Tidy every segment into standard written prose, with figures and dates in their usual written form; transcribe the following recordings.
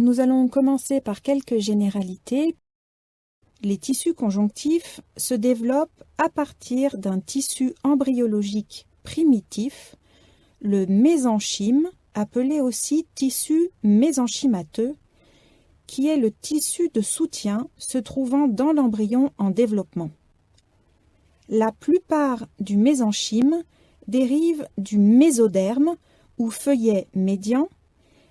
nous allons commencer par quelques généralités. Les tissus conjonctifs se développent à partir d'un tissu embryologique primitif, le mésenchyme, appelé aussi tissu mésenchymateux, qui est le tissu de soutien se trouvant dans l'embryon en développement. La plupart du mésenchyme dérive du mésoderme ou feuillet médian,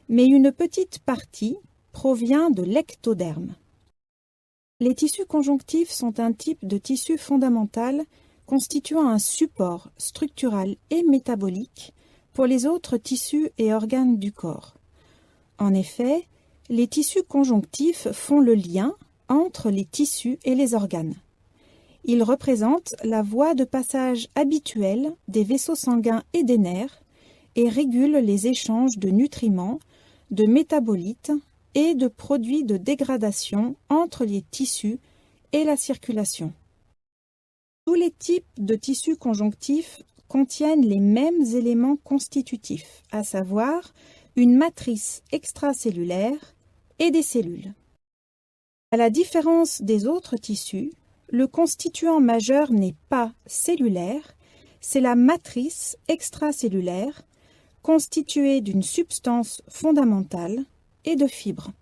mais une petite partie provient de l'ectoderme. Les tissus conjonctifs sont un type de tissu fondamental constituant un support structural et métabolique pour les autres tissus et organes du corps. En effet, les tissus conjonctifs font le lien entre les tissus et les organes. Ils représentent la voie de passage habituelle des vaisseaux sanguins et des nerfs et régulent les échanges de nutriments, de métabolites et de produits de dégradation entre les tissus et la circulation. Tous les types de tissus conjonctifs contiennent les mêmes éléments constitutifs, à savoir une matrice extracellulaire et des cellules. À la différence des autres tissus, le constituant majeur n'est pas cellulaire, c'est la matrice extracellulaire constituée d'une substance fondamentale et de fibres.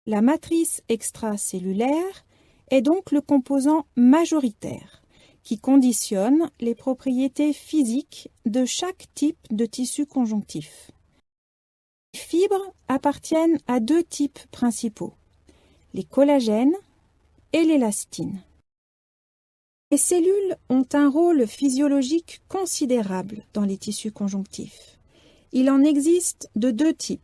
La matrice extracellulaire est donc le composant majoritaire qui conditionne les propriétés physiques de chaque type de tissu conjonctif. Les fibres appartiennent à deux types principaux, les collagènes et l'élastine. Les cellules ont un rôle physiologique considérable dans les tissus conjonctifs. Il en existe de deux types.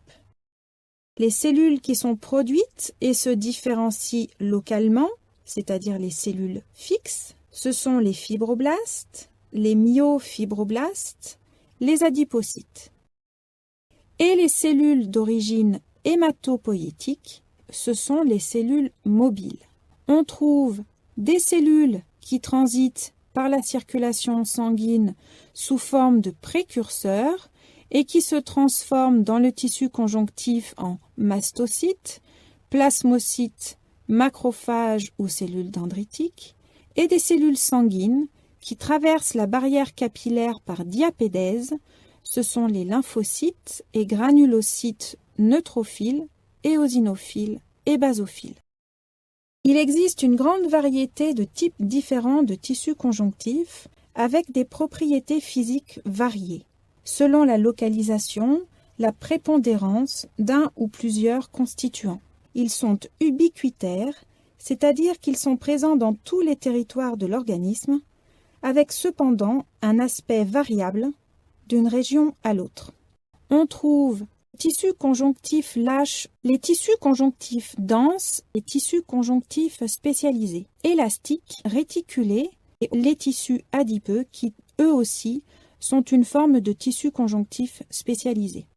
Les cellules qui sont produites et se différencient localement, c'est-à-dire les cellules fixes, ce sont les fibroblastes, les myofibroblastes, les adipocytes. Et les cellules d'origine hématopoïétique, ce sont les cellules mobiles. On trouve des cellules qui transitent par la circulation sanguine sous forme de précurseurs et qui se transforment dans le tissu conjonctif en mastocytes, plasmocytes, macrophages ou cellules dendritiques, et des cellules sanguines qui traversent la barrière capillaire par diapédèse. Ce sont les lymphocytes et granulocytes neutrophiles, éosinophiles et basophiles. Il existe une grande variété de types différents de tissus conjonctifs avec des propriétés physiques variées, selon la localisation, la prépondérance d'un ou plusieurs constituants. Ils sont ubiquitaires, c'est-à-dire qu'ils sont présents dans tous les territoires de l'organisme, avec cependant un aspect variable d'une région à l'autre. On trouve les tissus conjonctifs lâches, les tissus conjonctifs denses et tissus conjonctifs spécialisés, élastiques, réticulés et les tissus adipeux qui, eux aussi, sont une forme de tissu conjonctif spécialisé.